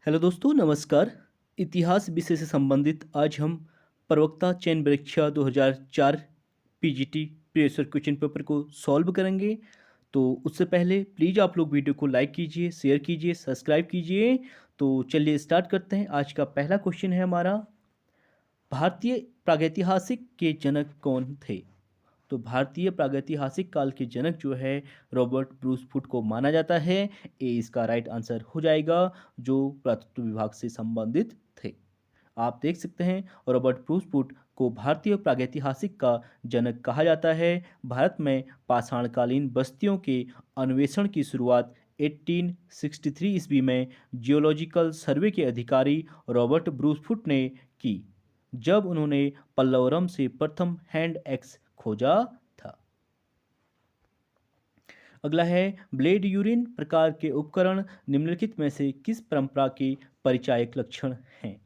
Hello दोस्तों, नमस्कार। इतिहास विषय से संबंधित आज हम प्रवक्ता चयन परीक्षा 2004 PGT previous year question paper को सॉल्व करेंगे। तो उससे पहले प्लीज़ आप लोग वीडियो को लाइक कीजिए, शेयर कीजिए, सब्सक्राइब कीजिए। तो चलिए स्टार्ट करते हैं। आज का पहला क्वेश्चन है हमारा, भारतीय प्रागैतिहासिक के जनक कौन थे? तो भारतीय प्रागैतिहासिक काल के जनक जो है रॉबर्ट ब्रूस फुट को माना जाता है। ए इसका राइट आंसर हो जाएगा, जो पुरातत्व विभाग से संबंधित थे। आप देख सकते हैं रॉबर्ट ब्रूस फुट को भारतीय प्रागैतिहासिक का जनक कहा जाता है। भारत में पाषाणकालीन बस्तियों के अन्वेषण की शुरुआत 1863 ईस्वी में जियोलॉजिकल सर्वे के अधिकारी रॉबर्ट ब्रूस फुट ने की, जब उन्होंने पल्लवरम से प्रथम हैंड एक्स खोजा था। अगला है, ब्लेड यूरिन प्रकार के उपकरण निम्नलिखित में से किस परंपरा के परिचायक लक्षण हैं?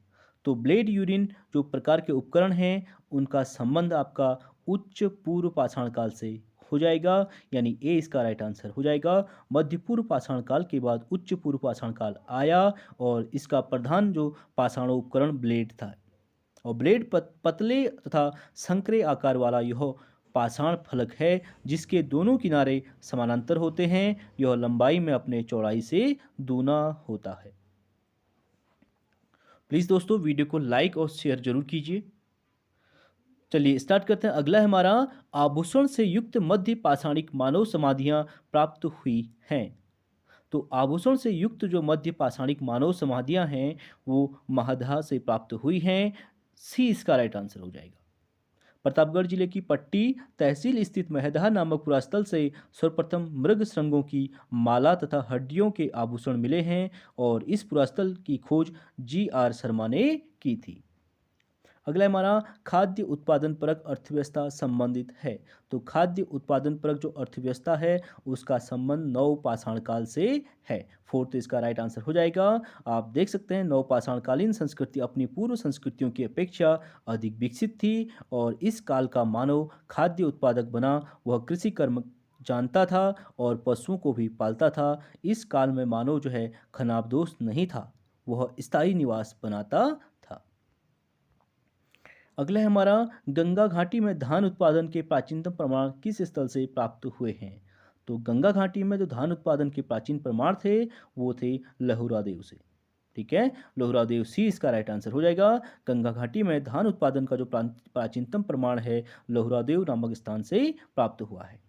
तो ब्लेड यूरिन जो प्रकार के उपकरण हैं उनका संबंध आपका उच्च पूर्व पाषाण काल से हो जाएगा, यानी ए इसका राइट आंसर हो जाएगा। मध्य पूर्व पाषाण काल के बाद उच्च पूर्व पाषाण काल आया और इसका प्रधान जो पाषाण उपकरण ब्लेड था। और ब्लेड पतले तथा संकरे आकार वाला यह पाषाण फलक है, जिसके दोनों किनारे समानांतर होते हैं। यह लंबाई में अपने चौड़ाई से दूना होता है। प्लीज़ दोस्तों वीडियो को लाइक और शेयर जरूर कीजिए। चलिए स्टार्ट करते हैं। अगला है हमारा, आभूषण से युक्त मध्य पाषाणिक मानव समाधियां प्राप्त हुई हैं। तो आभूषण से युक्त जो मध्य पाषाणिक मानव समाधियां हैं वो महादहा से प्राप्त हुई हैं। सी इसका राइट आंसर हो जाएगा। प्रतापगढ़ जिले की पट्टी तहसील स्थित महदहा नामक पुरास्थल से सर्वप्रथम मृग श्रृंगों की माला तथा हड्डियों के आभूषण मिले हैं और इस पुरास्थल की खोज जी.आर. शर्मा ने की थी। अगला हमारा, खाद्य उत्पादन परक अर्थव्यवस्था संबंधित है। तो खाद्य उत्पादन परक जो अर्थव्यवस्था है उसका संबंध नव पाषाण काल से है। फोर्थ इसका राइट आंसर हो जाएगा। आप देख सकते हैं नव पाषाणकालीन संस्कृति अपनी पूर्व संस्कृतियों की अपेक्षा अधिक विकसित थी और इस काल का मानव खाद्य उत्पादक बना। वह कृषि कर्म जानता था और पशुओं को भी पालता था। इस काल में मानव जो है खनाबदोश नहीं था, वह स्थायी निवास बनाता था। अगला है हमारा, गंगा घाटी में धान उत्पादन के प्राचीनतम प्रमाण किस स्थल से प्राप्त हुए हैं? तो गंगा घाटी में जो धान उत्पादन के प्राचीन प्रमाण थे वो थे लहुरा देव से। ठीक है, लहुरा देव सी इसका राइट आंसर हो जाएगा। गंगा घाटी में धान उत्पादन का जो प्राचीनतम प्रमाण है लहुरा देव नामक स्थान से प्राप्त हुआ है।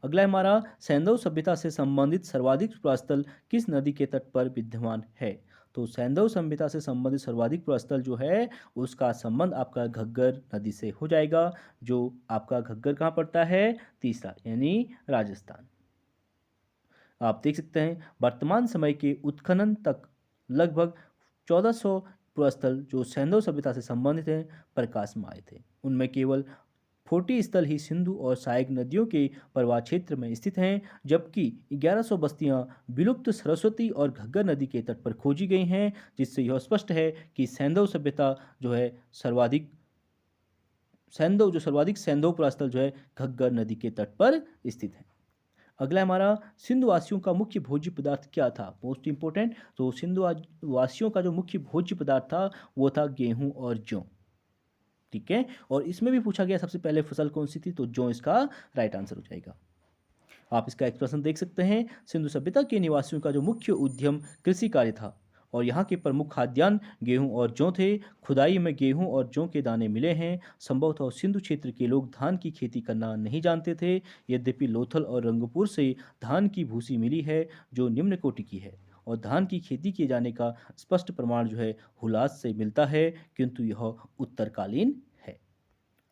अगला है हमारा, सैंधव सभ्यता से संबंधित सर्वाधिक पुरास्थल किस नदी के तट पर विद्यमान है? तो सैंधव सभ्यता से संबंधित सर्वाधिक पुरास्थल जो है उसका संबंध आपका घग्गर नदी से हो जाएगा, जो आपका घग्गर कहाँ पड़ता है? तीसरा, यानी राजस्थान। आप देख सकते हैं वर्तमान समय के उत्खनन तक लगभग 1400 पुरास्थल जो सैंधव सभ्यता से संबंधित हैं प्रकाश में आए थे। उनमें केवल 40 स्थल ही सिंधु और सहायक नदियों के प्रवाह क्षेत्र में स्थित हैं, जबकि 1100 बस्तियां विलुप्त सरस्वती और घग्गर नदी के तट पर खोजी गई हैं, जिससे यह स्पष्ट है कि सैंधव सभ्यता जो है सर्वाधिक सैंधव पुरास्थल जो है घग्गर नदी के तट पर स्थित है। अगला हमारा, सिंधु वासियों का मुख्य भोज्य पदार्थ क्या था? Most important. तो सिंधु वासियों का जो मुख्य भोज्य पदार्थ था वो था गेहूं और जौ। ठीक है, और इसमें भी पूछा गया सबसे पहले फसल कौन सी थी, तो जौ इसका राइट आंसर हो जाएगा। आप इसका एक्सप्रेशन देख सकते हैं। सिंधु सभ्यता के निवासियों का जो मुख्य उद्यम कृषि कार्य था और यहाँ के प्रमुख खाद्यान्न गेहूं और जौ थे। खुदाई में गेहूं और जौ के दाने मिले हैं। संभवतः सिंधु क्षेत्र के लोग धान की खेती करना नहीं जानते थे। यद्यपि लोथल और रंगपुर से धान की भूसी मिली है जो निम्न कोटि की है और धान की खेती किए जाने का स्पष्ट प्रमाण जो है हुलास से मिलता है, किंतु यह उत्तरकालीन है।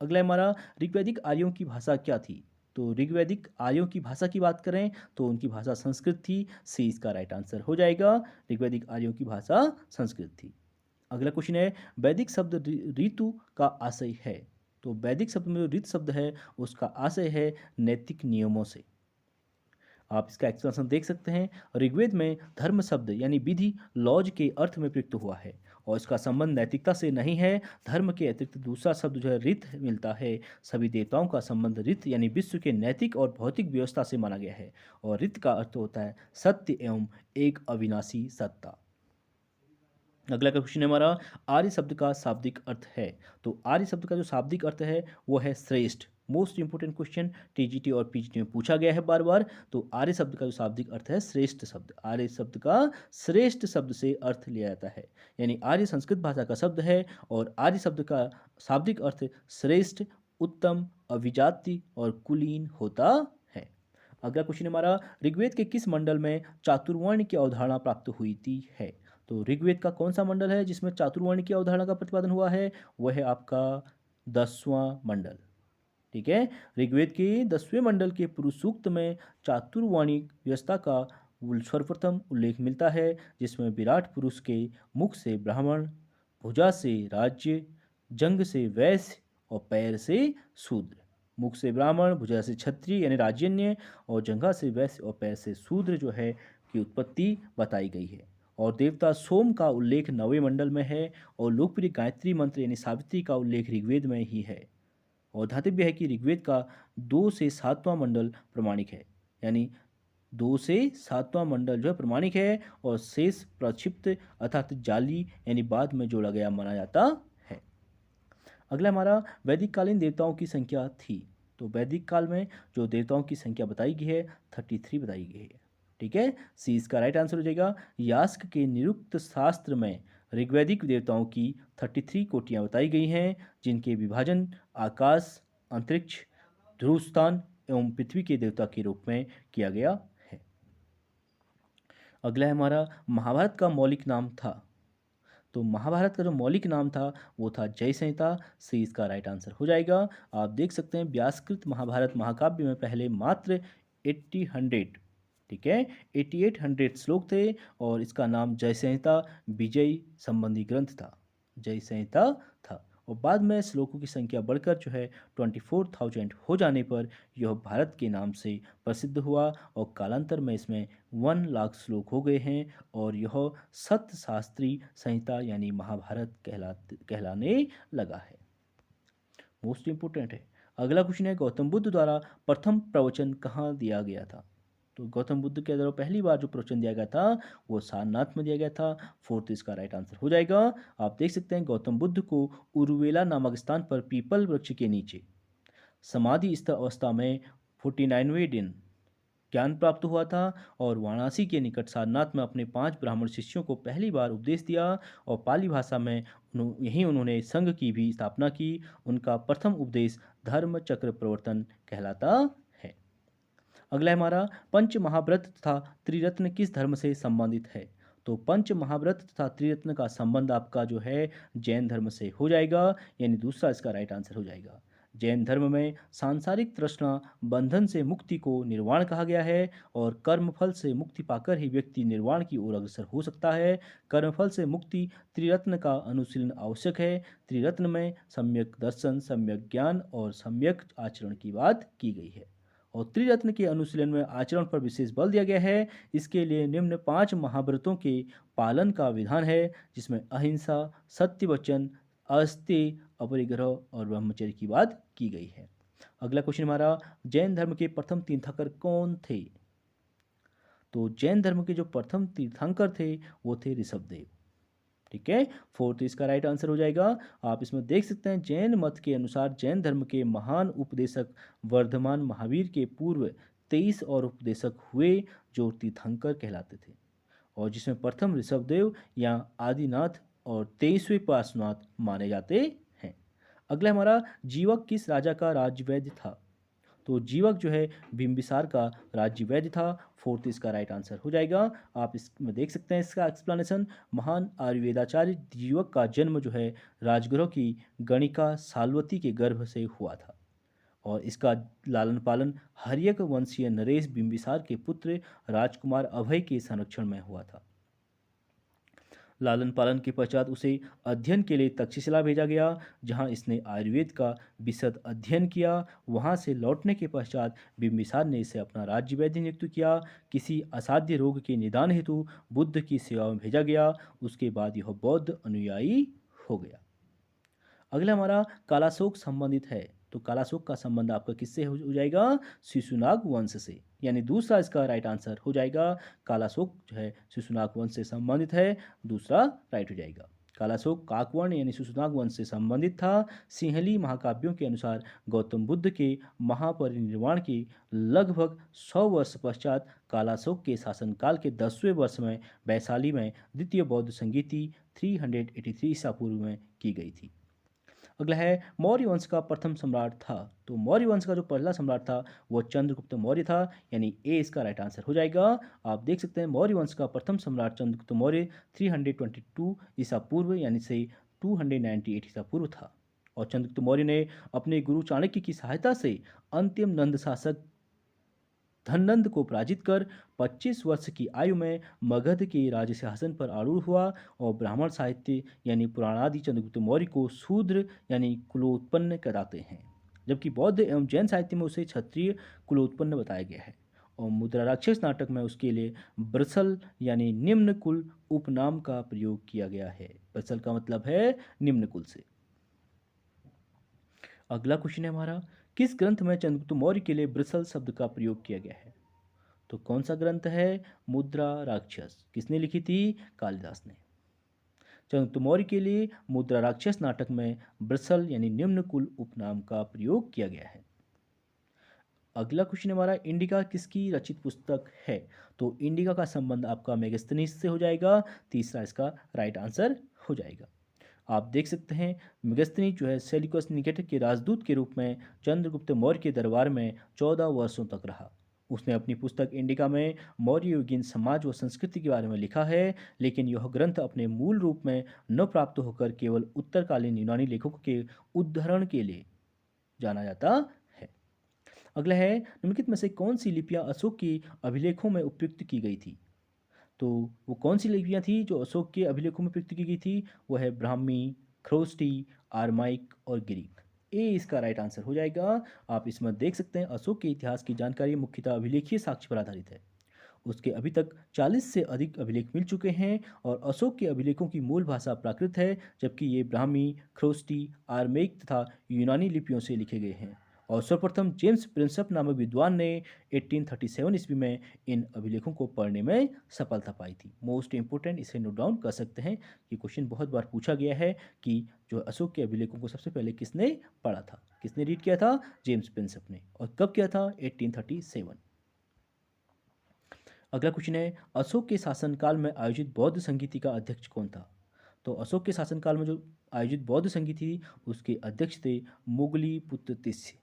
अगला हमारा, ऋग्वैदिक आर्यों की भाषा क्या थी? तो ऋग्वैदिक आर्यों की भाषा की बात करें तो उनकी भाषा संस्कृत थी। सी इसका राइट आंसर हो जाएगा। ऋग्वैदिक आर्यों की भाषा संस्कृत थी। अगला क्वेश्चन है, वैदिक शब्द ऋतु का आशय है। तो वैदिक शब्द में जो ऋत शब्द है उसका आशय है नैतिक नियमों से। आप इसका एक्सप्लेनेशन देख सकते हैं। ऋग्वेद में धर्म शब्द यानी विधि लॉज के अर्थ में प्रयुक्त हुआ है और इसका संबंध नैतिकता से नहीं है। धर्म के अतिरिक्त दूसरा शब्द जो है रित मिलता है। सभी देवताओं का संबंध रित यानी विश्व के नैतिक और भौतिक व्यवस्था से माना गया है और रित का अर्थ होता है सत्य एवं एक अविनाशी सत्ता। अगला क्वेश्चन है हमारा, आर्य शब्द का शाब्दिक अर्थ है। तो आर्य शब्द का जो शाब्दिक अर्थ है वो है श्रेष्ठ। मोस्ट इंपोर्टेंट क्वेश्चन टीजीटी और पीजीटी में पूछा गया है बार बार। तो आर्य शब्द का जो शाब्दिक अर्थ है श्रेष्ठ शब्द। आर्य शब्द का श्रेष्ठ शब्द से अर्थ लिया जाता है, यानी आर्य संस्कृत भाषा का शब्द है और आर्य शब्द का शाब्दिक अर्थ श्रेष्ठ, उत्तम, अभिजाति और कुलीन होता है। अगला क्वेश्चन हमारा, ऋग्वेद के किस मंडल में चातुर्वर्ण की अवधारणा प्राप्त हुई थी है। तो ऋग्वेद का कौन सा मंडल है जिसमें चातुर्वर्ण की अवधारणा का प्रतिपादन हुआ है, वह है आपका 10वां मंडल। ठीक है, ऋग्वेद के 10वें मंडल के पुरुष सूक्त में चातुर्वर्णिक व्यवस्था का सर्वप्रथम उल्लेख मिलता है, जिसमें विराट पुरुष के मुख से ब्राह्मण, भुजा से राज्य, जंग से वैश्य और पैर से शूद्र। मुख से ब्राह्मण, भुजा से क्षत्रिय यानी राजन्य और जंघा से वैश्य और पैर से शूद्र जो है की उत्पत्ति बताई गई है। और देवता सोम का उल्लेख 9वें मंडल में है और लोकप्रिय गायत्री मंत्र यानी सावित्री का उल्लेख ऋग्वेद में ही है। और धातव्य है कि ऋग्वेद का 2 से 7वां मंडल प्रमाणिक है, यानी 2 से 7वां मंडल जो है प्रमाणिक है और शेष प्रक्षिप्त अर्थात जाली यानी बाद में जोड़ा गया माना जाता है। अगला हमारा, वैदिक कालीन देवताओं की संख्या थी। तो वैदिक काल में जो देवताओं की संख्या बताई गई है 33 बताई गई है। ठीक है, सी इसका राइट आंसर हो जाएगा। यास्क के निरुक्त शास्त्र में ऋग्वैदिक देवताओं की 33 कोटियां बताई गई हैं, जिनके विभाजन आकाश, अंतरिक्ष, ध्रुव स्थान एवं पृथ्वी के देवता के रूप में किया गया है। अगला है हमारा, महाभारत का मौलिक नाम था। तो महाभारत का जो मौलिक नाम था वो था जय संहिता। सी इसका राइट आंसर हो जाएगा। आप देख सकते हैं व्यासकृत महाभारत महाकाव्य में पहले मात्र 80 ठीक है 8800 श्लोक थे और इसका नाम जय संहिता विजय संबंधी ग्रंथ था, जय संहिता था। और बाद में श्लोकों की संख्या बढ़कर जो है 24,000 हो जाने पर यह भारत के नाम से प्रसिद्ध हुआ और कालांतर में इसमें 1 लाख श्लोक हो गए हैं और यह सत शास्त्री संहिता यानी महाभारत कहलाने लगा है। मोस्ट इंपोर्टेंट है। अगला क्वेश्चन है, गौतम बुद्ध द्वारा प्रथम प्रवचन कहाँ दिया गया था। तो गौतम बुद्ध के द्वारा पहली बार जो प्रवचन दिया गया था वो सारनाथ में दिया गया था। 4th इसका राइट आंसर हो जाएगा। आप देख सकते हैं गौतम बुद्ध को उरुवेला नामक स्थान पर पीपल वृक्ष के नीचे समाधि स्थ अवस्था में 49वें दिन ज्ञान प्राप्त हुआ था और वाराणसी के निकट सारनाथ में अपने 5 ब्राह्मण शिष्यों को पहली बार उपदेश दिया और पाली भाषा में यहीं उन्होंने संघ की भी स्थापना की। उनका प्रथम उपदेश धर्म चक्र प्रवर्तन कहलाता है। अगला है हमारा, पंच महाव्रत तथा त्रिरत्न किस धर्म से संबंधित है। तो पंच महाव्रत तथा त्रिरत्न का संबंध आपका जो है जैन धर्म से हो जाएगा, यानी दूसरा इसका राइट आंसर हो जाएगा। जैन धर्म में सांसारिक तृष्णा बंधन से मुक्ति को निर्वाण कहा गया है और कर्मफल से मुक्ति पाकर ही व्यक्ति निर्वाण की ओर अग्रसर हो सकता है। कर्मफल से मुक्ति त्रिरत्न का अनुशीलन आवश्यक है। त्रिरत्न में सम्यक दर्शन, सम्यक ज्ञान और सम्यक आचरण की बात की गई है और त्रिरत्न के अनुशीलन में आचरण पर विशेष बल दिया गया है। इसके लिए निम्न 5 महाव्रतों के पालन का विधान है, जिसमें अहिंसा, सत्य वचन, अस्तेय, अपरिग्रह और ब्रह्मचर्य की बात की गई है। अगला क्वेश्चन हमारा, जैन धर्म के प्रथम तीर्थंकर कौन थे। तो जैन धर्म के जो प्रथम तीर्थंकर थे वो थे ऋषभदेव। ठीक है, 4th इसका राइट आंसर हो जाएगा। आप इसमें देख सकते हैं जैन मत के अनुसार जैन धर्म के महान उपदेशक वर्धमान महावीर के पूर्व 23 और उपदेशक हुए जो तीर्थंकर कहलाते थे और जिसमें प्रथम ऋषभदेव या आदिनाथ और 23वें पार्श्वनाथ माने जाते हैं। अगला हमारा, जीवक किस राजा का राज्यवैद्य था। तो जीवक जो है बिंबिसार का राज्यवैद्य था। 4th इसका राइट आंसर हो जाएगा। आप इसमें देख सकते हैं इसका एक्सप्लेनेशन, महान आयुर्वेदाचार्य जीवक का जन्म जो है राजगृह की गणिका साल्वती के गर्भ से हुआ था और इसका लालन पालन हर्यक वंशीय नरेश बिंबिसार के पुत्र राजकुमार अभय के संरक्षण में हुआ था। लालन पालन के पश्चात उसे अध्ययन के लिए तक्षशिला भेजा गया, जहां इसने आयुर्वेद का विशद अध्ययन किया। वहां से लौटने के पश्चात बिंबिसार ने इसे अपना राज्यवैद्य नियुक्त किया। किसी असाध्य रोग के निदान हेतु बुद्ध की सेवा में भेजा गया। उसके बाद यह बौद्ध अनुयायी हो गया। अगला हमारा, कालाशोक संबंधित है। तो कालाशोक का संबंध आपका किससे हो जाएगा? शिशुनाग वंश से। यानी दूसरा इसका राइट आंसर हो जाएगा। कालाशोक जो है शिशुनाग वंश से संबंधित है, दूसरा राइट हो जाएगा। कालाशोक काकवर्ण यानी शिशुनाग वंश से संबंधित था। सिंहली महाकाव्यों के अनुसार गौतम बुद्ध के महापरिनिर्वाण के लगभग 100 वर्ष पश्चात कालाशोक के शासनकाल के 10वें वर्ष में वैशाली में द्वितीय बौद्ध संगीति 383 ईसा पूर्व में की गई थी। अगला है मौर्य वंश का प्रथम सम्राट था। तो मौर्य वंश का जो पहला सम्राट था वो चंद्रगुप्त मौर्य था, यानी ए इसका राइट आंसर हो जाएगा। आप देख सकते हैं मौर्य वंश का प्रथम सम्राट चंद्रगुप्त मौर्य 322 ईसा पूर्व यानी से 298 ईसा पूर्व था। और चंद्रगुप्त मौर्य ने अपने गुरु चाणक्य की सहायता से अंतिम नंद शासक धननंद को पराजित कर 25 वर्ष की आयु में मगध के राज सिंहासन पर आरूढ़ हुआ और ब्राह्मण साहित्य यानी पुराणादि चंद्रगुप्त मौर्य को शूद्र यानी कुलोत्पन्न कराते हैं, जबकि बौद्ध एवं जैन साहित्य में उसे क्षत्रिय कुलोत्पन्न बताया गया है। और मुद्रा राक्षस नाटक में उसके लिए ब्रसल यानी निम्न कुल उपनाम का प्रयोग किया गया है। ब्रसल का मतलब है निम्न कुल से। अगला क्वेश्चन है हमारा, किस ग्रंथ में चंद्रगुप्त मौर्य के लिए ब्रसल शब्द का प्रयोग किया गया है? तो कौन सा ग्रंथ है? मुद्रा राक्षस। किसने लिखी थी? कालिदास ने। चंद्रगुप्त मौर्य के लिए मुद्रा राक्षस नाटक में ब्रसल यानी निम्न कुल उपनाम का प्रयोग किया गया है। अगला क्वेश्चन हमारा, इंडिका किसकी रचित पुस्तक है? तो इंडिका का संबंध आपका मेगास्थनीज से हो जाएगा, तीसरा इसका राइट आंसर हो जाएगा। आप देख सकते हैं मेगास्थनीज जो है सेल्यूकस निकेटर के राजदूत के रूप में चंद्रगुप्त मौर्य के दरबार में 14 वर्षों तक रहा। उसने अपनी पुस्तक इंडिका में मौर्य युगीन समाज व संस्कृति के बारे में लिखा है, लेकिन यह ग्रंथ अपने मूल रूप में न प्राप्त होकर केवल उत्तरकालीन यूनानी लेखकों के उद्धरण के लिए जाना जाता है। अगला है, निम्नलिखित में से कौन सी लिपियां अशोक की अभिलेखों में उपयुक्त की गई थी? तो वो कौन सी लिपियां थी जो अशोक के अभिलेखों में प्रयुक्त की गई थी? वो है ब्राह्मी, ख्रोस्टी, आर्माइक और ग्रीक। ए इसका राइट आंसर हो जाएगा। आप इसमें देख सकते हैं अशोक के इतिहास की जानकारी मुख्यतः अभिलेखीय साक्ष्य पर आधारित है। उसके अभी तक 40 से अधिक अभिलेख मिल चुके हैं और अशोक के अभिलेखों की मूल भाषा प्राकृत है, जबकि ये ब्राह्मी, ख्रोस्टी, आर्मेइक तथा यूनानी लिपियों से लिखे गए हैं। और सर्वप्रथम जेम्स प्रिंसप नामक विद्वान ने 1837 ईस्वी में इन अभिलेखों को पढ़ने में सफलता पाई थी। मोस्ट इंपोर्टेंट, इसे नोट डाउन कर सकते हैं। ये क्वेश्चन बहुत बार पूछा गया है कि जो अशोक के अभिलेखों को सबसे पहले किसने पढ़ा था, किसने रीड किया था? जेम्स प्रिंसप ने। और कब किया था? 1837। अगला क्वेश्चन है, अशोक के शासनकाल में आयोजित बौद्ध संगीति का अध्यक्ष कौन था? तो अशोक के शासनकाल में जो आयोजित बौद्ध संगीति थी उसके अध्यक्ष थे मोगली पुत्र तिस्य।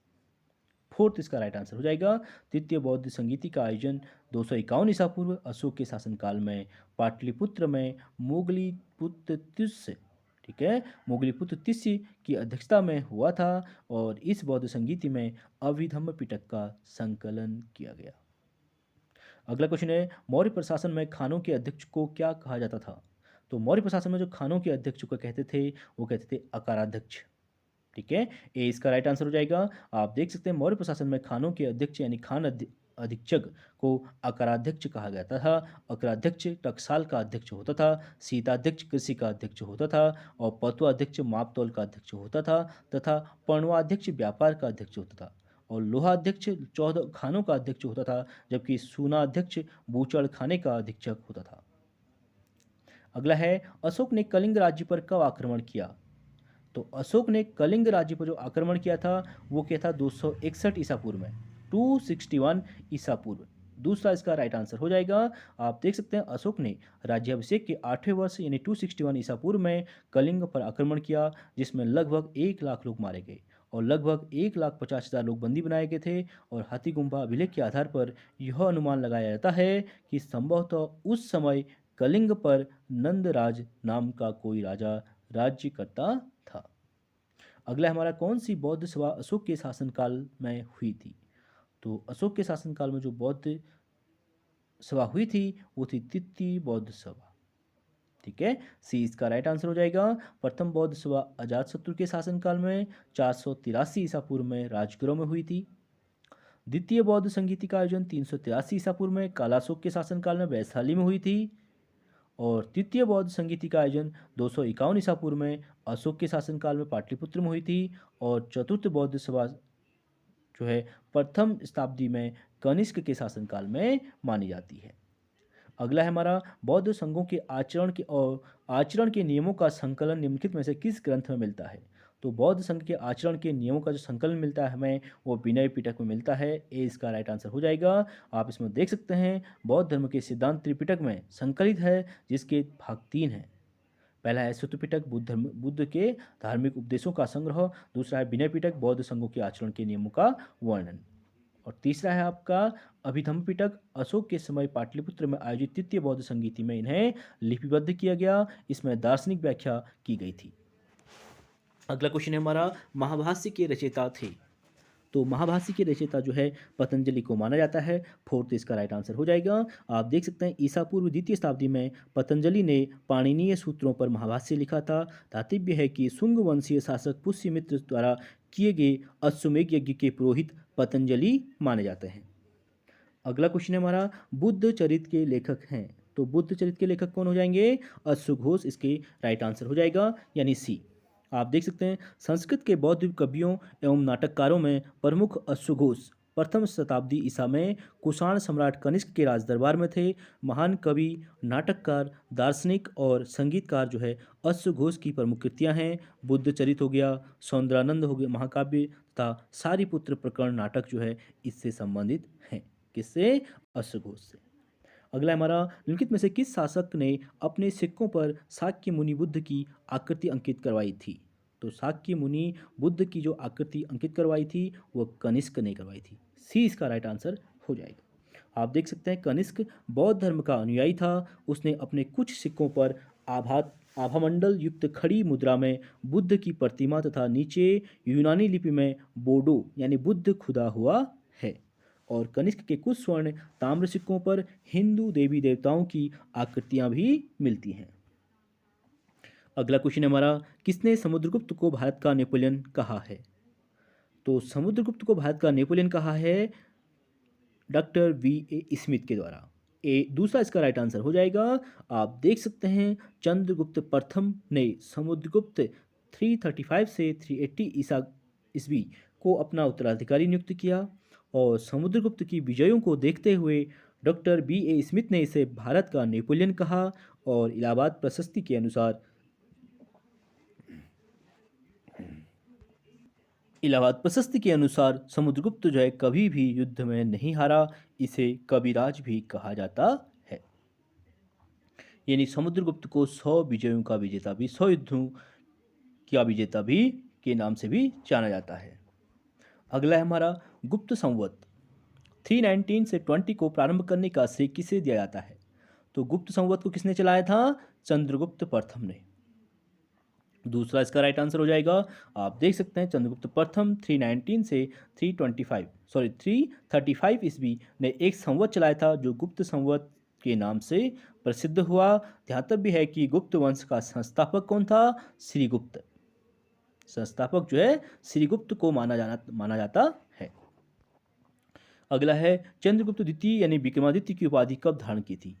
फोर्थ इसका राइट आंसर हो जाएगा। तृतीय बौद्ध संगीति का आयोजन 251 ईसा पूर्व अशोक के शासनकाल में पाटलिपुत्र में मोगली पुत्र तिस्य, ठीक है, मोगली पुत्र तिस्य की अध्यक्षता में हुआ था और इस बौद्ध संगीति में अभिधम्म पिटक का संकलन किया गया। अगला क्वेश्चन है, मौर्य प्रशासन में खानों के अध्यक्ष को क्या कहा जाता था? तो मौर्य प्रशासन में जो खानों के अध्यक्ष को कहते थे वो कहते थे अकाराध्यक्ष, ठीक है, ए इसका राइट आंसर हो जाएगा। आप देख सकते हैं मौर्य प्रशासन में खानों के अध्यक्ष यानी खान अधीक्षक को अकाराध्यक्ष कहा जाता था। अकाराध्यक्ष टकसाल का अध्यक्ष होता था, सीताध्यक्ष कृषि का अध्यक्ष होता था और पत्वाध्यक्ष मापतौल का अध्यक्ष होता था तथा पर्णवाध्यक्ष व्यापार का अध्यक्ष होता था और लोहाध्यक्ष 14 खानों का अध्यक्ष होता था, जबकि सूनाध्यक्ष बूचड़ खाने का अधीक्षक होता था। अगला है, अशोक ने कलिंग राज्य पर कब आक्रमण किया? तो अशोक ने कलिंग राज्य पर जो आक्रमण किया था वो क्या था? 261 ईसा पूर्व में, 261 ईसा पूर्व। दूसरा इसका राइट आंसर हो जाएगा। आप देख सकते हैं अशोक ने राज्याभिषेक के 8वें वर्ष यानी 261 ईसा पूर्व में कलिंग पर आक्रमण किया, जिसमें लगभग 1 लाख लोग मारे गए और लगभग 1,50,000 लोग बंदी बनाए गए थे। और हाथीगुम्बा अभिलेख के आधार पर यह अनुमान लगाया जाता है कि संभवतः उस समय कलिंग पर नंदराज नाम का कोई राजा राज्य करता था। अगला हमारा, कौन सी बौद्ध सभा अशोक के शासनकाल में हुई थी? तो अशोक के शासनकाल में जो बौद्ध सभा हुई थी वो थी तृतीय बौद्ध सभा, ठीक है, सी इसका राइट आंसर हो जाएगा। प्रथम बौद्ध सभा अजातशत्रु के शासनकाल में 483 ईसा पूर्व में राजगृह में हुई थी। द्वितीय बौद्ध संगीति का आयोजन 383 ईसा पूर्व में कालाशोक के शासनकाल में वैशाली में हुई थी। और तृतीय बौद्ध संगीति का आयोजन 251 ईसा पूर्व में अशोक के शासनकाल में पाटलिपुत्र में हुई थी। और चतुर्थ बौद्ध सभा जो है प्रथम शताब्दी में कनिष्क के शासनकाल में मानी जाती है। अगला है हमारा बौद्ध संघों के आचरण के नियमों का संकलन निम्नलिखित में से किस ग्रंथ में मिलता है। तो बौद्ध संघ के आचरण के नियमों का जो संकलन मिलता है हमें वो विनय पिटक में मिलता है। ए इसका राइट आंसर हो जाएगा। आप इसमें देख सकते हैं बौद्ध धर्म के सिद्धांत त्रिपिटक में संकलित है, जिसके भाग 3 हैं। पहला है सूत्र पिटक बुद्ध के धार्मिक उपदेशों का संग्रह। दूसरा है विनय पिटक बौद्ध संघों के आचरण के नियमों का वर्णन। और तीसरा है आपका अभिधम्म पिटक अशोक के समय पाटलिपुत्र में आयोजित तृतीय बौद्ध संगीति में इन्हें लिपिबद्ध किया गया। इसमें दार्शनिक व्याख्या की गई थी। अगला क्वेश्चन है हमारा महाभाष्य के रचयिता थे। तो महाभाष्य के रचयिता जो है पतंजलि को माना जाता है। फोर्थ इसका राइट आंसर हो जाएगा। आप देख सकते हैं ईसा पूर्व द्वितीय शताब्दी में पतंजलि ने पाणिनीय सूत्रों पर महाभाष्य लिखा था। तात्पर्य है कि शुंग वंशीय शासक पुष्यमित्र द्वारा किए गए अश्वमेध यज्ञ के पुरोहित पतंजलि माने जाते हैं। अगला क्वेश्चन है हमारा बुद्ध चरित के लेखक हैं। तो बुद्ध चरित के लेखक कौन हो जाएंगे? अश्वघोष इसके राइट आंसर हो जाएगा, यानी सी। आप देख सकते हैं संस्कृत के बौद्ध कवियों एवं नाटककारों में प्रमुख अश्वघोष प्रथम शताब्दी ईसा में कुषाण सम्राट कनिष्क के राजदरबार में थे। महान कवि, नाटककार, दार्शनिक और संगीतकार जो है अश्वघोष की प्रमुख कृतियाँ हैं बुद्ध चरित हो गया, सौंदरानंद हो गया महाकाव्य तथा सारीपुत्र प्रकरण नाटक जो है इससे संबंधित हैं। किससे? अश्वघोष से। अगला हमारा निम्नलिखित में से किस शासक ने अपने सिक्कों पर शाक्य मुनि बुद्ध की आकृति अंकित करवाई थी? तो शाक्य मुनि बुद्ध की जो आकृति अंकित करवाई थी वह कनिष्क ने करवाई थी। सी इसका राइट आंसर हो जाएगा। आप देख सकते हैं कनिष्क बौद्ध धर्म का अनुयायी था। उसने अपने कुछ सिक्कों पर आभामंडल युक्त खड़ी मुद्रा में बुद्ध की प्रतिमा तथा नीचे यूनानी लिपि में बोडो यानी बुद्ध खुदा हुआ है। और कनिष्क के कुछ स्वर्ण ताम्र सिक्कों पर हिंदू देवी देवताओं की आकृतियां भी मिलती हैं। अगला क्वेश्चन हमारा किसने समुद्रगुप्त को भारत का नेपोलियन कहा है? तो समुद्रगुप्त को भारत का नेपोलियन कहा है डॉक्टर वी.ए. स्मिथ के द्वारा। दूसरा इसका राइट आंसर हो जाएगा। आप देख सकते हैं चंद्रगुप्त प्रथम ने समुद्रगुप्त 335 से 380 ईसा ईस्वी को अपना उत्तराधिकारी नियुक्त किया। और समुद्रगुप्त की विजयों को देखते हुए डॉक्टर बी.ए. स्मिथ ने इसे भारत का नेपोलियन कहा। और इलाहाबाद प्रशस्ति के अनुसार समुद्रगुप्त जो है कभी भी युद्ध में नहीं हारा, इसे कविराज भी कहा जाता है। यानी समुद्रगुप्त को 100 विजयों का विजेता भी, 100 युद्धों का विजेता भी के नाम से भी जाना जाता है। अगला है हमारा गुप्त संवत 319 से 20 को प्रारंभ करने का श्रेय किसे दिया जाता है? तो गुप्त संवत को किसने चलाया था? चंद्रगुप्त प्रथम ने। दूसरा इसका राइट आंसर हो जाएगा। आप देख सकते हैं चंद्रगुप्त प्रथम 319 से 335 ईस्वी ने एक संवत चलाया था जो गुप्त संवत के नाम से प्रसिद्ध हुआ। ध्यातव्य है कि गुप्त वंश का संस्थापक कौन था? श्रीगुप्त। संस्थापक जो है श्रीगुप्त को माना जाता है। अगला है चंद्रगुप्त द्वितीय यानी विक्रमादित्य की उपाधि कब धारण की थी?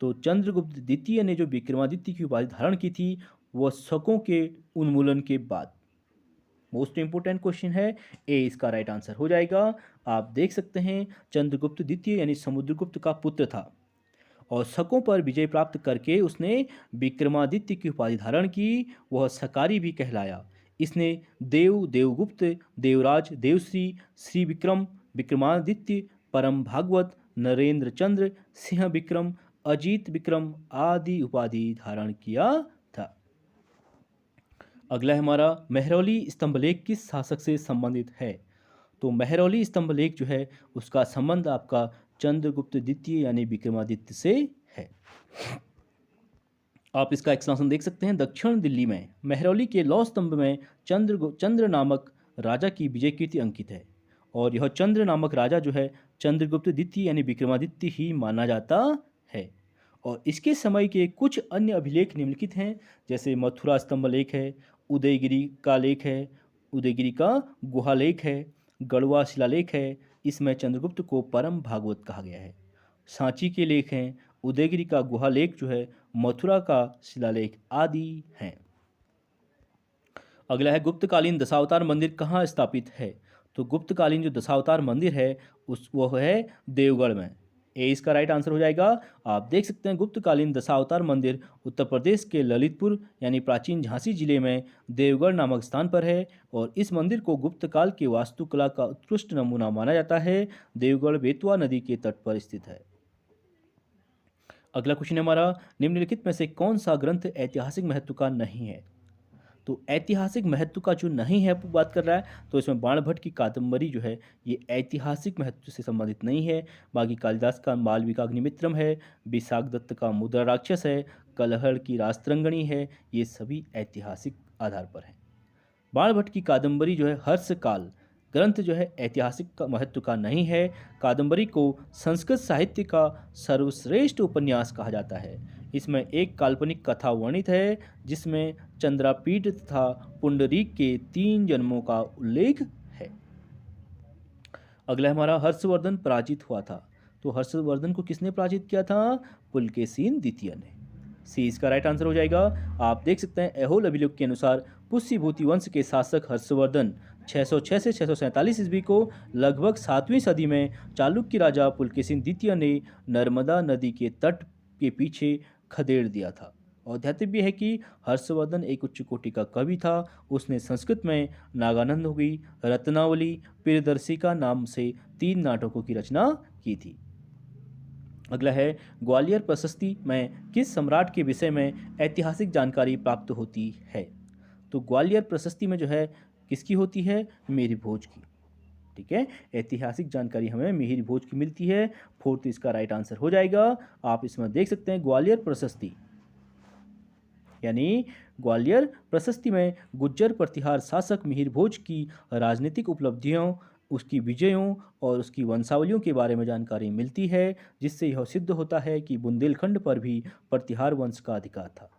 तो चंद्रगुप्त द्वितीय ने जो विक्रमादित्य की उपाधि धारण की थी वह शकों के उन्मूलन के बाद। मोस्ट इंपोर्टेंट क्वेश्चन है, ए इसका राइट आंसर हो जाएगा। आप देख सकते हैं चंद्रगुप्त द्वितीय यानी समुद्रगुप्त का पुत्र था और शकों पर विजय प्राप्त करके उसने विक्रमादित्य की उपाधि धारण की। वह शकारी भी कहलाया। इसने देवगुप्त, देवराज, देवश्री, श्री विक्रम, विक्रमादित्य, परम भागवत, नरेंद्र चंद्र, सिंह विक्रम, अजीत विक्रम आदि उपाधि धारण किया था। अगला है हमारा मेहरौली स्तंभलेख किस शासक से संबंधित है? तो मेहरौली स्तंभलेख जो है उसका संबंध आपका चंद्रगुप्त द्वितीय यानी विक्रमादित्य से है। आप इसका एक्सप्लेनेशन देख सकते हैं। दक्षिण दिल्ली में मेहरौली के लौह स्तंभ में चंद्र नामक राजा की विजय कीर्ति अंकित है और यह चंद्र नामक राजा जो है चंद्रगुप्त द्वितीय यानी विक्रमादित्य ही माना जाता है। और इसके समय के कुछ अन्य अभिलेख निम्नलिखित हैं, जैसे मथुरा स्तंभ लेख है, उदयगिरी का लेख है, उदयगिरी का गुहालेख है, गढ़वा शिलालेख है। इसमें चंद्रगुप्त को परम भागवत कहा गया है। सांची के लेख हैं, उदयगिरि का गुहालेख जो है, मथुरा का शिलालेख आदि हैं। अगला है गुप्तकालीन दशावतार मंदिर कहाँ स्थापित है? तो गुप्तकालीन जो दशावतार मंदिर है वो है देवगढ़ में। ए इसका राइट आंसर हो जाएगा। आप देख सकते हैं गुप्तकालीन दशावतार मंदिर उत्तर प्रदेश के ललितपुर यानी प्राचीन झांसी जिले में देवगढ़ नामक स्थान पर है और इस मंदिर को गुप्त काल की वास्तुकला का उत्कृष्ट नमूना माना जाता है। देवगढ़ बेतवा नदी के तट पर स्थित है। अगला क्वेश्चन हमारा, निम्नलिखित में से कौन सा ग्रंथ ऐतिहासिक महत्व का नहीं है? तो ऐतिहासिक महत्व का जो नहीं है बात कर रहा है, तो इसमें बाणभट्ट की कादंबरी जो है ये ऐतिहासिक महत्व से संबंधित नहीं है। बाकी कालिदास का मालविकाग्निमित्रम है, विशाख दत्त का मुद्रा राक्षस है, कलहड़ की रास्तरंगणी है, ये सभी ऐतिहासिक आधार पर हैं। बाणभट्ट की कादंबरी जो है हर्षकाल ग्रंथ जो है ऐतिहासिक महत्व का नहीं है। कादंबरी को संस्कृत साहित्य का सर्वश्रेष्ठ उपन्यास कहा जाता है। इसमें एक काल्पनिक कथा वर्णित है जिसमें चंद्रापीठ तथा पुंडरीक के 3 जन्मों का उल्लेख है। अगला हमारा, हर्षवर्धन पराजित हुआ था। तो हर्षवर्धन को किसने पराजित किया था? पुलकेशिन द्वितीय ने। सी इसका राइट आंसर हो जाएगा। आप देख सकते हैं ऐहोल अभिलेख के अनुसार पुष्यभूति वंश के शासक हर्षवर्धन 606 से 647 ईस्वी को लगभग 7वीं सदी में चालुक्य राजा पुलकेशिन द्वितीय ने नर्मदा नदी के तट के पीछे खदेड़ दिया था। और ध्यातव्य है कि हर्षवर्धन एक उच्च कोटि का कवि था। उसने संस्कृत में नागानंद होगी, रत्नावली, प्रियदर्शिका नाम से 3 नाटकों की रचना की थी। अगला है, ग्वालियर प्रशस्ति में किस सम्राट के विषय में ऐतिहासिक जानकारी प्राप्त होती है? तो ग्वालियर प्रशस्ति में जो है किसकी होती है? मिहिर भोज की। ठीक है, ऐतिहासिक जानकारी हमें मिहिर भोज की मिलती है। 4th इसका राइट आंसर हो जाएगा। आप इसमें देख सकते हैं ग्वालियर प्रशस्ति यानी ग्वालियर प्रशस्ति में गुज्जर प्रतिहार शासक मिहिर भोज की राजनीतिक उपलब्धियों, उसकी विजयों और उसकी वंशावलियों के बारे में जानकारी मिलती है, जिससे यह सिद्ध होता है कि बुंदेलखंड पर भी प्रतिहार वंश का अधिकार था।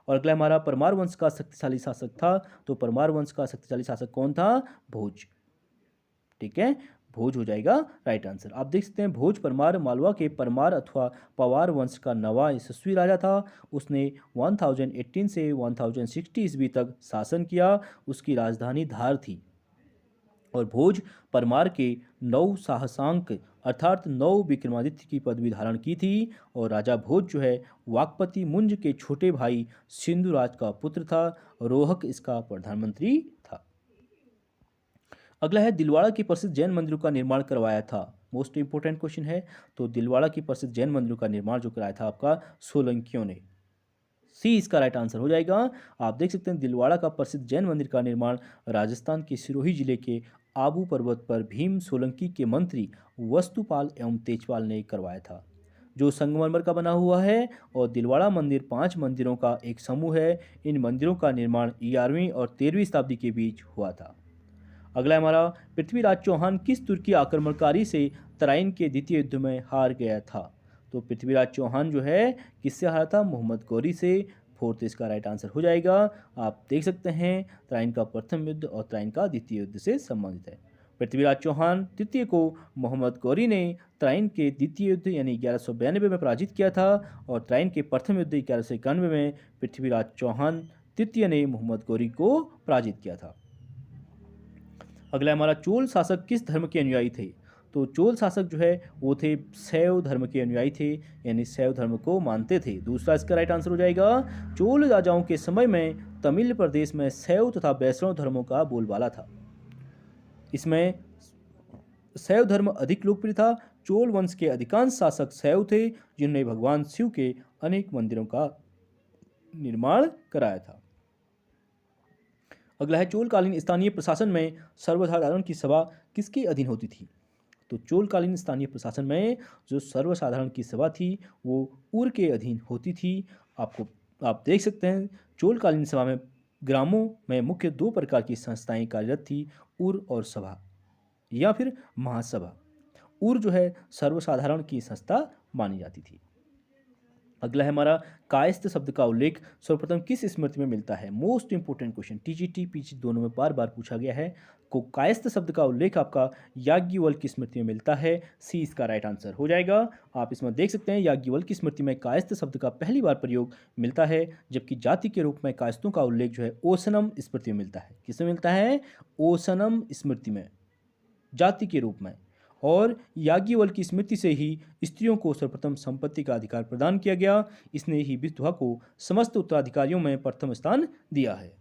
और अगला हमारा, परमार वंश का शक्तिशाली शासक था। तो परमार वंश का शक्तिशाली शासक कौन था? भोज। ठीक है, भोज हो जाएगा राइट आंसर। आप देख सकते हैं भोज परमार मालवा के परमार अथवा पवार वंश का नवा यशस्वी राजा था। उसने 1018 से 1060 ईस्वी तक शासन किया। उसकी राजधानी धार थी और भोज परमार के 9 साहसांक अर्थात 9 विक्रमादित्य की पदवी धारण की थी। और राजा भोज जो है वाकपति मुंज के छोटे भाई सिंधुराज का पुत्र था। रोहक इसका प्रधानमंत्री था। अगला है, दिलवाड़ा के प्रसिद्ध जैन मंदिरों का निर्माण करवाया था। मोस्ट इंपोर्टेंट क्वेश्चन है। तो दिलवाड़ा की प्रसिद्ध जैन मंदिरों का निर्माण जो कराया था आपका सोलंकियों ने। सी इसका राइट आंसर हो जाएगा। आप देख सकते हैं दिलवाड़ा का प्रसिद्ध जैन मंदिर का निर्माण राजस्थान के सिरोही जिले के आबू पर्वत पर भीम सोलंकी के मंत्री वस्तुपाल एवं तेजपाल ने करवाया था, जो संगमरमर का बना हुआ है। और दिलवाड़ा मंदिर 5 मंदिरों का एक समूह है। इन मंदिरों का निर्माण 11वीं और 13वीं शताब्दी के बीच हुआ था। अगला हमारा, पृथ्वीराज चौहान किस तुर्की आक्रमणकारी से तराइन के द्वितीय युद्ध में हार गया था? तो पृथ्वीराज चौहान जो है किससे हारा था? मोहम्मद गौरी से। 4th इसका राइट आंसर हो जाएगा। आप देख सकते हैं तराइन का प्रथम युद्ध और तराइन का द्वितीय युद्ध से संबंधित है। पृथ्वीराज चौहान तृतीय को मोहम्मद गौरी ने तराइन के द्वितीय युद्ध यानी 1192 में पराजित किया था और तराइन के प्रथम युद्ध 1191 में पृथ्वीराज चौहान तृतीय ने मोहम्मद गौरी को पराजित किया था। अगला हमारा, चोल शासक किस धर्म के अनुयायी थे? तो चोल शासक जो है वो थे शैव धर्म के अनुयायी थे यानी शैव धर्म को मानते थे। दूसरा इसका राइट आंसर हो जाएगा। चोल राजाओं के समय में तमिल प्रदेश में शैव तथा वैष्णव धर्मों का बोलबाला था। इसमें शैव धर्म अधिक लोकप्रिय था। चोल वंश के अधिकांश शासक शैव थे जिन्होंने भगवान शिव के अनेक मंदिरों का निर्माण कराया था। अगला है, चोलकालीन स्थानीय प्रशासन में सर्वसाधारण की सभा किसके अधीन होती थी? तो चोलकालीन स्थानीय प्रशासन में जो सर्वसाधारण की सभा थी वो उर के अधीन होती थी। आप देख सकते हैं चोलकालीन सभा में ग्रामों में मुख्य 2 प्रकार की संस्थाएं कार्यरत थी, उर और सभा या फिर महासभा। उर जो है सर्वसाधारण की संस्था मानी जाती थी। अगला है हमारा कायस्थ शब्द का उल्लेख सर्वप्रथम किस स्मृति में मिलता है? Most important question, TGT PG दोनों में बार बार पूछा गया है। को कायस्थ शब्द का उल्लेख आपका याज्ञवल्क्य की स्मृति में मिलता है। सी इसका राइट आंसर हो जाएगा। आप इसमें देख सकते हैं याज्ञवल्क्य की स्मृति में कायस्थ शब्द का पहली बार प्रयोग मिलता है, जबकि जाति के रूप में कायस्थों का उल्लेख जो है ओसनम स्मृति में मिलता है। किसमें मिलता है? ओसनम स्मृति में, जाति के रूप में। और याज्ञवल्क्य की स्मृति से ही स्त्रियों को सर्वप्रथम संपत्ति का अधिकार प्रदान किया गया। इसने ही विधवा को समस्त उत्तराधिकारियों में प्रथम स्थान दिया है।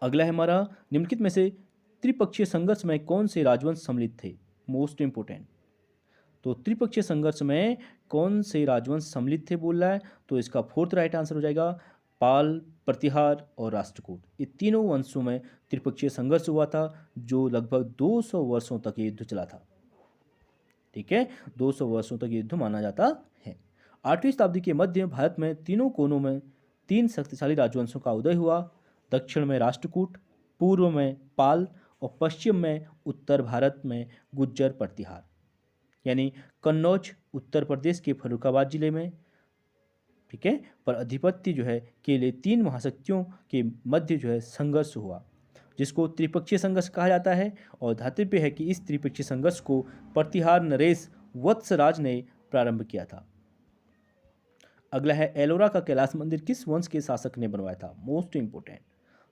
अगला है हमारा निम्नलिखित में से त्रिपक्षीय संघर्ष में कौन से राजवंश सम्मिलित थे? Most important. तो त्रिपक्षीय संघर्ष में कौन से राजवंश सम्मिलित थे बोल रहा है, तो इसका फोर्थ राइट आंसर हो जाएगा पाल, प्रतिहार और राष्ट्रकूट। ये तीनों वंशों में त्रिपक्षीय संघर्ष हुआ था, जो लगभग 200 वर्षों तक ये युद्ध चला था। ठीक है, 200 वर्षों तक युद्ध माना जाता है। 8वीं शताब्दी के मध्य भारत में तीनों कोनों में 3 शक्तिशाली राजवंशों का उदय हुआ। दक्षिण में राष्ट्रकूट, पूर्व में पाल और पश्चिम में उत्तर भारत में गुज्जर प्रतिहार। यानी कन्नौज उत्तर प्रदेश के फर्रुखाबाद जिले में, ठीक है, पर अधिपत्य जो है केवल 3 महाशक्तियों के मध्य जो है संघर्ष हुआ, जिसको त्रिपक्षीय संघर्ष कहा जाता है। और धातव्य है कि इस त्रिपक्षीय संघर्ष को प्रतिहार नरेश वत्सराज ने प्रारंभ किया था। अगला है एलोरा का कैलाश मंदिर किस वंश के शासक ने बनवाया था? Most important.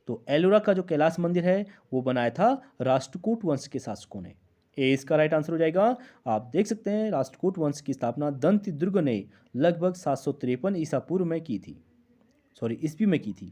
तो एलोरा का जो कैलाश मंदिर है वो बनाया था राष्ट्रकूट वंश के शासकों ने। ए इसका राइट आंसर हो जाएगा। आप देख सकते हैं राष्ट्रकूट वंश की स्थापना दंतिदुर्ग ने लगभग 753 ईसा पूर्व में की थी, ईस्वी में की थी।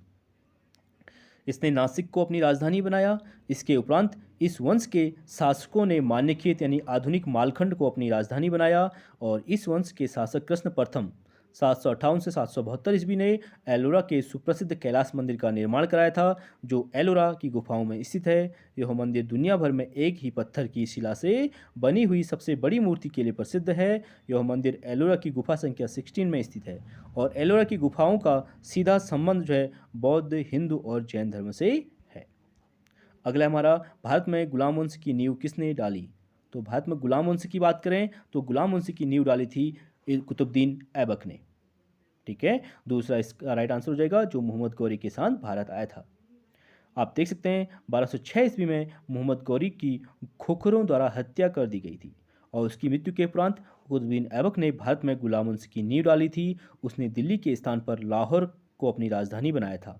इसने नासिक को अपनी राजधानी बनाया। इसके उपरांत इस वंश के शासकों ने मान्यखेत यानी आधुनिक मालखंड को अपनी राजधानी बनाया। और इस वंश के शासक कृष्ण प्रथम 758 से 772 ईस्वी ने एलोरा के सुप्रसिद्ध कैलाश मंदिर का निर्माण कराया था, जो एलोरा की गुफाओं में स्थित है। यह मंदिर दुनिया भर में एक ही पत्थर की शिला से बनी हुई सबसे बड़ी मूर्ति के लिए प्रसिद्ध है। यह मंदिर एलोरा की गुफा संख्या 16 में स्थित है। और एलोरा की गुफाओं का सीधा संबंध जो है बौद्ध, हिंदू और जैन धर्म से है। अगला हमारा भारत में गुलाम वंश की नींव किसने डाली? तो भारत में गुलाम वंश की बात करें तो गुलाम वंश की नींव डाली थी कुतुबुद्दीन ऐबक ने। ठीक है, दूसरा इसका राइट आंसर हो जाएगा जो मोहम्मद गौरी के साथ भारत आया था। आप देख सकते हैं 1206 ईस्वी में मोहम्मद गौरी की खोखरों द्वारा हत्या कर दी गई थी। और उसकी मृत्यु के उपरांत कुतुबुद्दीन ऐबक ने भारत में गुलाम वंश की नींव डाली थी। उसने दिल्ली के स्थान पर लाहौर को अपनी राजधानी बनाया था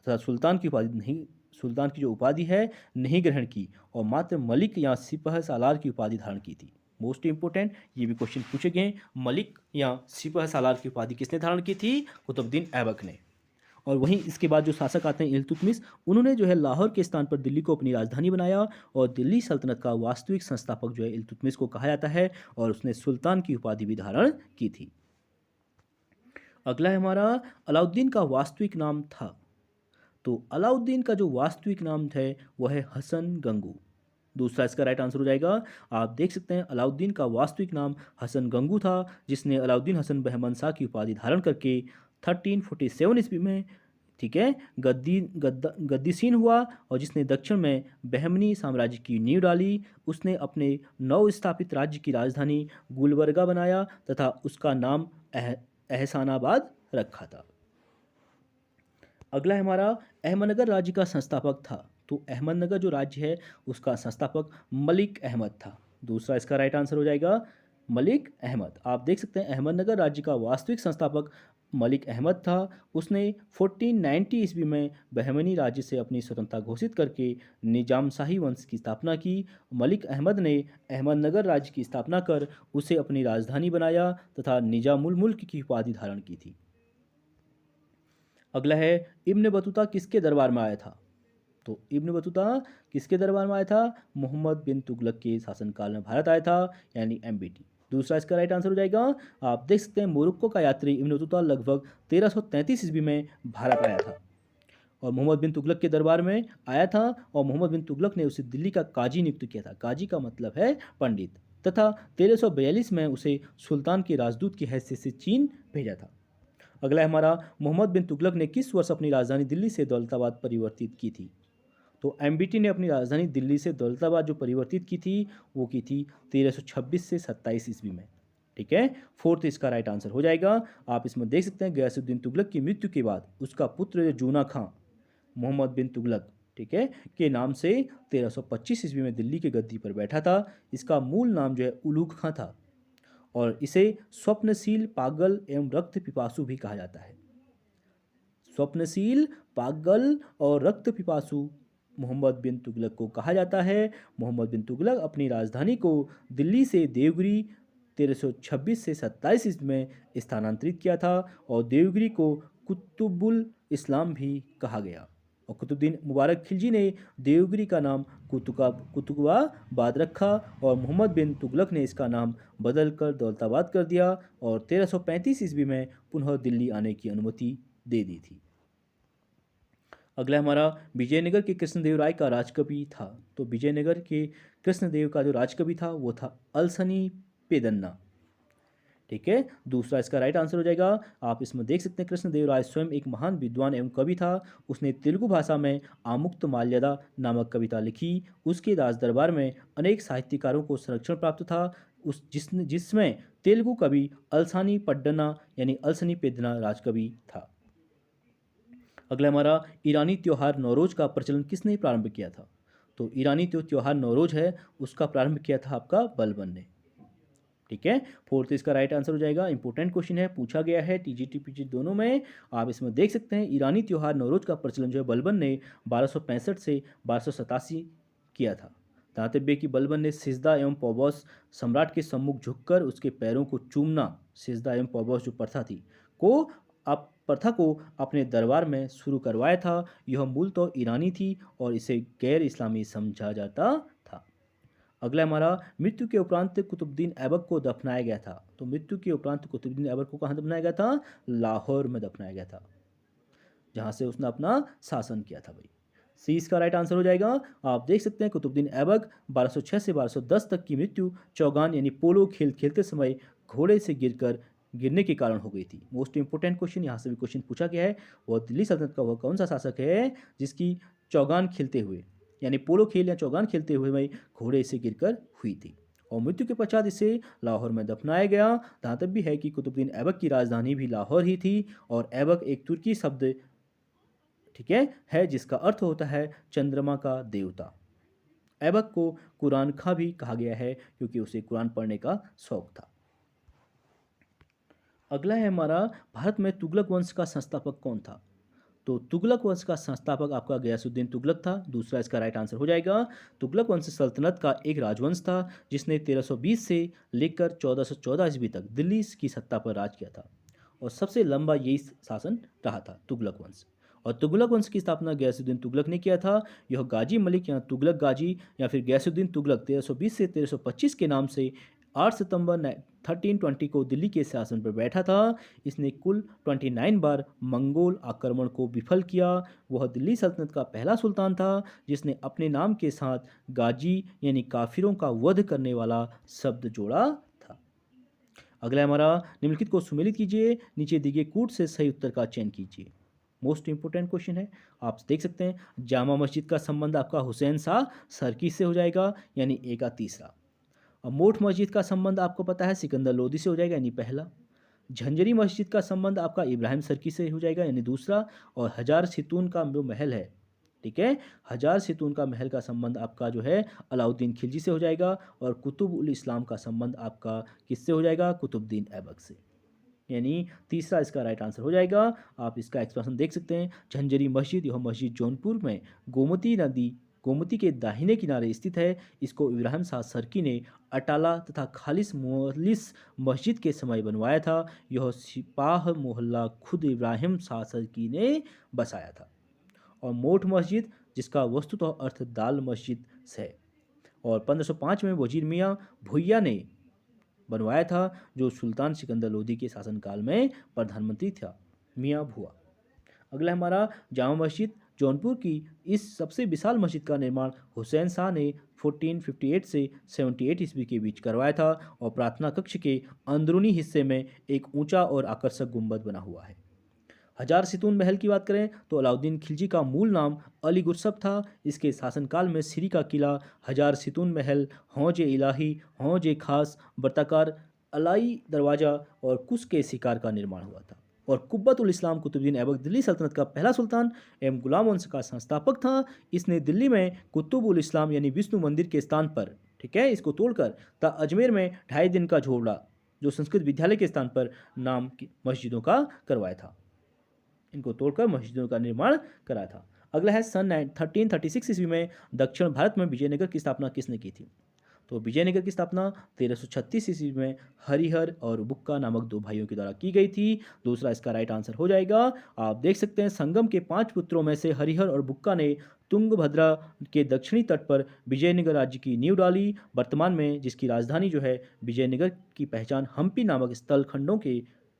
तथा सुल्तान की जो उपाधि है नहीं ग्रहण की और मात्र मलिक या सिपह सालार की उपाधि धारण की थी। मोस्ट इंपोर्टेंट, ये भी क्वेश्चन पूछे गए। मलिक या सिपह सालार की उपाधि किसने धारण की थी? कुतुबुद्दीन ऐबक ने। और वहीं इसके बाद जो शासक आते हैं इल्तुतमिश, उन्होंने जो है लाहौर के स्थान पर दिल्ली को अपनी राजधानी बनाया। और दिल्ली सल्तनत का वास्तविक संस्थापक जो है इल्तुतमिश को कहा जाता है और उसने सुल्तान की उपाधि भी धारण की थी। अगला है हमारा अलाउद्दीन का वास्तविक नाम था। तो अलाउद्दीन का जो वास्तविक नाम है वह है हसन गंगू। दूसरा इसका राइट आंसर हो जाएगा। आप देख सकते हैं अलाउद्दीन का वास्तविक नाम हसन गंगू था, जिसने अलाउद्दीन हसन बहमन शाह की उपाधि धारण करके 1347 ईस्वी में, ठीक है, गद्दीसीन हुआ और जिसने दक्षिण में बहमनी साम्राज्य की नींव डाली। उसने अपने नव स्थापित राज्य की राजधानी गुलबर्गा बनाया तथा उसका नाम एहसानाबाद रखा था। अगला हमारा अहमदनगर राज्य का संस्थापक था। तो अहमदनगर जो राज्य है उसका संस्थापक मलिक अहमद था। दूसरा इसका राइट आंसर हो जाएगा मलिक अहमद। आप देख सकते हैं अहमदनगर राज्य का वास्तविक संस्थापक मलिक अहमद था। उसने 1490 ईस्वी में बहमनी राज्य से अपनी स्वतंत्रता घोषित करके निजाम शाही वंश की स्थापना की। मलिक अहमद ने अहमदनगर राज्य की स्थापना कर उसे अपनी राजधानी बनाया तथा निजामुल मुल्क की उपाधि धारण की थी। अगला है इब्न बतूता किसके दरबार में आया था? तो इब्न बतूता किसके दरबार में आया था? मोहम्मद बिन तुगलक के शासनकाल में भारत आया था, यानी एमबीटी। दूसरा इसका राइट आंसर हो जाएगा। आप देख सकते हैं मोरक्को का यात्री इब्न बतूता लगभग 1333 ईस्वी में भारत आया था और मोहम्मद बिन तुगलक के दरबार में आया था। और मोहम्मद बिन तुगलक ने उसे दिल्ली का काजी नियुक्त किया था। काजी का मतलब है पंडित। तथा 1342 में उसे सुल्तान के राजदूत की हैसियत से चीन भेजा था। अगला है हमारा मोहम्मद बिन तुगलक ने किस वर्ष अपनी राजधानी दिल्ली से दौलताबाद परिवर्तित की थी? तो एमबीटी ने अपनी राजधानी दिल्ली से दौलताबाद जो परिवर्तित की थी वो की थी 1326 से 27 ईस्वी में। ठीक है, फोर्थ इसका राइट आंसर हो जाएगा। आप इसमें देख सकते हैं गयासुद्दीन तुगलक की मृत्यु के बाद उसका पुत्र जो जूना खां मोहम्मद बिन तुगलक, ठीक है, के नाम से 1325 ईस्वी में दिल्ली की गद्दी पर बैठा था। इसका मूल नाम जो है उलूग खां था और इसे स्वप्नशील, पागल एवं रक्त पिपासु भी कहा जाता है। स्वप्नशील, पागल और रक्त पिपासु मोहम्मद बिन तुगलक को कहा जाता है। मोहम्मद बिन तुगलक अपनी राजधानी को दिल्ली से देवगिरी 1326 से 27 ईस्वी में स्थानांतरित किया था और देवगिरी को कुतुबुल इस्लाम भी कहा गया और कुतुबुद्दीन मुबारक खिलजी ने देवगिरी का नाम कुतुबाबाद रखा और मोहम्मद बिन तुगलक ने इसका नाम बदलकर दौलताबाद कर दिया और 1335 ईस्वी में पुनः दिल्ली आने की अनुमति दे दी थी। अगला हमारा विजयनगर के कृष्णदेव राय का राजकवि था। तो विजयनगर के कृष्णदेव का जो राजकवि था वो था अलसनी पेदन्ना, ठीक है, दूसरा इसका राइट आंसर हो जाएगा। आप इसमें देख सकते हैं कृष्णदेव राय स्वयं एक महान विद्वान एवं कवि था। उसने तेलुगु भाषा में आमुक्त माल्यदा नामक कविता लिखी। उसके राज दरबार में अनेक साहित्यकारों को संरक्षण प्राप्त था जिसमें तेलुगु कवि अलसानी पड्डना यानी अलसनी पेदना राजकवि था। अगला हमारा ईरानी त्योहार नौरोज का प्रचलन किसने प्रारंभ किया था? तो ईरानी त्योहार नौरोज है उसका प्रारंभ किया था आपका बलबन ने, ठीक है, फोर्थ इसका राइट आंसर हो जाएगा। इंपॉर्टेंट क्वेश्चन है, पूछा गया है टीजीटी पीजी दोनों में। आप इसमें देख सकते हैं ईरानी त्योहार नौरोज का प्रचलन जो है बलबन ने 1265 से 1287 किया था। दातव्य की बलबन ने सिजदा एवं पौबोस सम्राट के सम्मुख झुककर उसके पैरों को चूमना, सिजदा एवं पौबोस जो प्रथा को अपने दरबार में शुरू करवाया था। यह मूल तो ईरानी थी और इसे गैर इस्लामी समझा जाता था। अगला हमारा मृत्यु के उपरांत कुतुबुद्दीन ऐबक को दफनाया गया था। तो मृत्यु के उपरांत कुतुबुद्दीन ऐबक को कहाँ दफनाया गया था? लाहौर में दफनाया गया था, जहाँ से उसने अपना शासन किया था भाई। सी इसका राइट आंसर हो जाएगा। आप देख सकते हैं कुतुबुद्दीन ऐबक 1206 से 1210 तक की मृत्यु चौगान यानी पोलो खेलते समय घोड़े से गिरने के कारण हो गई थी। मोस्ट इंपोर्टेंट क्वेश्चन यहाँ से भी क्वेश्चन पूछा गया है, वह दिल्ली सल्तनत का वह कौन सा शासक है जिसकी चौगान खेलते हुए यानी पोलो खेल या चौगान खेलते हुए वही घोड़े से गिरकर हुई थी और मृत्यु के पश्चात इसे लाहौर में दफनाया गया। जहाँ तक भी है कि कुतुबुद्दीन ऐबक की राजधानी भी लाहौर ही थी और ऐबक एक तुर्की शब्द, ठीक है जिसका अर्थ होता है चंद्रमा का देवता। ऐबक को कुरान खां भी कहा गया है क्योंकि उसे कुरान पढ़ने का शौक था। अगला है हमारा भारत में तुगलक वंश का संस्थापक कौन था? तो तुगलक वंश का संस्थापक आपका गयासुद्दीन तुगलक था। दूसरा इसका राइट आंसर हो जाएगा। तुगलक वंश सल्तनत का एक राजवंश था जिसने 1320 से लेकर 1414 ईस्वी तक दिल्ली की सत्ता पर राज किया था और सबसे लंबा यही शासन रहा था तुगलक वंश। और तुगलक वंश की स्थापना गयासुद्दीन तुगलक ने किया था। यह गाजी मलिक या तुगलक गाजी या फिर गयासुद्दीन तुगलक 1320 से 1325 के नाम से 8 सितंबर 1320 को दिल्ली के शासन पर बैठा था। इसने कुल 29 बार मंगोल आक्रमण को विफल किया। वह दिल्ली सल्तनत का पहला सुल्तान था जिसने अपने नाम के साथ गाजी यानी काफिरों का वध करने वाला शब्द जोड़ा था। अगला हमारा निम्नलिखित को सुमेलित कीजिए, नीचे दिए गए कूट से सही उत्तर का चयन कीजिए। मोस्ट इंपोर्टेंट क्वेश्चन है, आप देख सकते हैं जामा मस्जिद का संबंध आपका हुसैन शाह सरकी से हो जाएगा यानी ए का तीसरा। अब मोठ मस्जिद का संबंध आपको पता है सिकंदर लोदी से हो जाएगा यानी पहला। झंझरी मस्जिद का संबंध आपका इब्राहिम सरकी से हो जाएगा यानी दूसरा। और हजार सितून का जो महल है, ठीक है, हजार सितून का महल का संबंध आपका जो है अलाउद्दीन खिलजी से हो जाएगा। और कुतुब उल इस्लाम का संबंध आपका किससे हो जाएगा? कुतुबुद्दीन ऐबक से, यानी तीसरा इसका राइट आंसर हो जाएगा। आप इसका एक्सप्रेशन देख सकते हैं। झंझरी मस्जिद, यह मस्जिद जौनपुर में गोमती के दाहिने किनारे स्थित है। इसको इब्राहिम शाह सरकी ने अटाला तथा खालिस मोहल्लिस मस्जिद के समय बनवाया था। यह सिपाह मोहल्ला खुद इब्राहिम शाह सरकी ने बसाया था। और मोठ मस्जिद जिसका वस्तुतः अर्थ दाल मस्जिद है और 1505 में वजीर मियाँ भुइया ने बनवाया था जो सुल्तान सिकंदर लोदी के शासनकाल में प्रधानमंत्री था, मियाँ भुआ। अगला हमारा जामा मस्जिद जौनपुर की इस सबसे विशाल मस्जिद का निर्माण हुसैन शाह ने 1458 से 78 ईस्वी के बीच करवाया था और प्रार्थना कक्ष के अंदरूनी हिस्से में एक ऊंचा और आकर्षक गुंबद बना हुआ है। हजार सितून महल की बात करें तो अलाउद्दीन खिलजी का मूल नाम अली गुरसब था। इसके शासनकाल में सिरी का किला, हजार सितून महल, हौज इलाही, हौज खास, वर्ताकार अलाई दरवाज़ा और कुश के शिकार का निर्माण हुआ था। और कुब्बतुल इस्लाम कुतुबुद्दीन ऐबक दिल्ली सल्तनत का पहला सुल्तान एवं गुलाम वंश का संस्थापक था। इसने दिल्ली में कुतुबुल इस्लाम यानी विष्णु मंदिर के स्थान पर, ठीक है, इसको तोड़कर ता अजमेर में 2.5 दिन का झोपड़ा जो संस्कृत विद्यालय के स्थान पर नाम की मस्जिदों का करवाया था। इनको तोड़कर मस्जिदों का निर्माण कराया था। अगला है सन 1336 ईस्वी में दक्षिण भारत में विजयनगर की स्थापना किसने की थी? तो विजयनगर की स्थापना 1336 ईस्वी में हरिहर और बुक्का नामक 2 भाइयों के द्वारा की गई थी। दूसरा इसका राइट आंसर हो जाएगा। आप देख सकते हैं संगम के 5 पुत्रों में से हरिहर और बुक्का ने तुंगभद्रा के दक्षिणी तट पर विजयनगर राज्य की नींव डाली। वर्तमान में जिसकी राजधानी जो है विजयनगर की पहचान हम्पी नामक स्थल खंडों के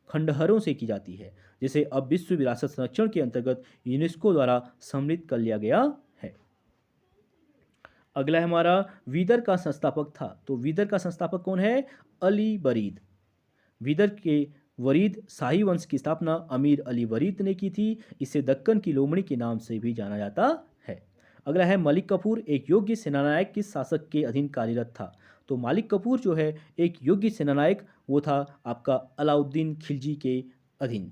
खंडहरों से की जाती है, जिसे अब विश्व विरासत संरक्षण के अंतर्गत यूनेस्को द्वारा सम्मिलित कर लिया गया है। अगला है हमारा वीदर का संस्थापक था। तो वीदर का संस्थापक कौन है? अली बरीद। वीदर के वरीद शाही वंश की स्थापना अमीर अली वरीद ने की थी। इसे दक्कन की लोमड़ी के नाम से भी जाना जाता है। अगला है मलिक कफूर एक योग्य सेनानायक किस शासक के अधीन कार्यरत था? तो मालिक कफूर जो है एक योग्य सेनानायक, वो था आपका अलाउद्दीन खिलजी के अधीन।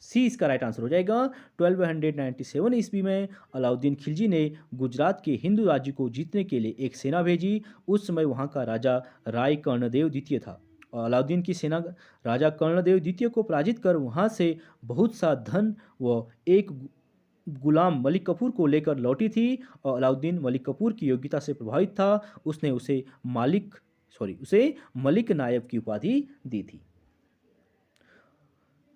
सी इसका राइट आंसर हो जाएगा। 1297 ईस्वी में अलाउद्दीन खिलजी ने गुजरात के हिंदू राज्य को जीतने के लिए एक सेना भेजी। उस समय वहाँ का राजा राय कर्णदेव द्वितीय था और अलाउद्दीन की सेना राजा कर्णदेव द्वितीय को पराजित कर वहाँ से बहुत सा धन व एक गुलाम मलिक कफूर को लेकर लौटी थी और अलाउद्दीन मलिक कफूर की योग्यता से प्रभावित था। उसने उसे मलिक नायब की उपाधि दी थी।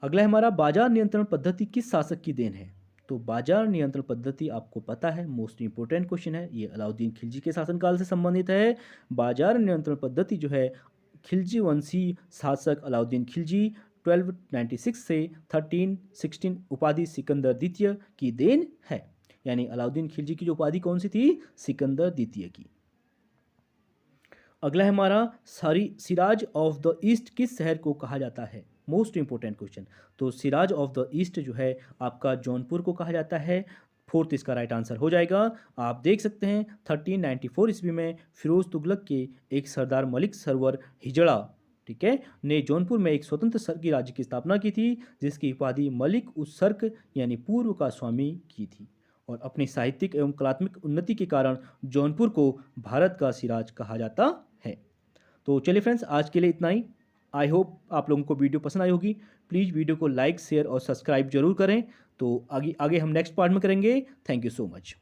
अगला है हमारा बाजार नियंत्रण पद्धति किस शासक की देन है? तो बाजार नियंत्रण पद्धति आपको पता है, मोस्ट इंपोर्टेंट क्वेश्चन है, ये अलाउद्दीन खिलजी के शासनकाल से संबंधित है। बाजार नियंत्रण पद्धति जो है खिलजी वंशी शासक अलाउद्दीन खिलजी 1296 से 1316 उपाधि सिकंदर द्वितीय की देन है। यानी अलाउद्दीन खिलजी की जो उपाधि कौन सी थी? सिकंदर द्वितीय की। अगला है हमारा सिराज ऑफ द ईस्ट किस शहर को कहा जाता है? Most important question. तो सिराज ऑफ द ईस्ट जो है आपका जौनपुर को कहा जाता है। फोर्थ इसका राइट आंसर हो जाएगा। आप देख सकते हैं 1394 ईस्वी में फिरोज तुगलक के एक सरदार मलिक सरवर हिजड़ा, ठीक है, ने जौनपुर में एक स्वतंत्र सरकी राज्य की स्थापना की थी, जिसकी उपाधि मलिक उस सर्क यानी पूर्व का स्वामी की थी। और अपनी साहित्यिक एवं कलात्मक उन्नति के कारण जौनपुर को भारत का सिराज कहा जाता है। तो चलिए फ्रेंड्स, आज के लिए इतना ही। आई होप आप लोगों को वीडियो पसंद आई होगी। प्लीज़ वीडियो को लाइक, शेयर और सब्सक्राइब जरूर करें। तो आगे आगे हम नेक्स्ट पार्ट में करेंगे। Thank you so much.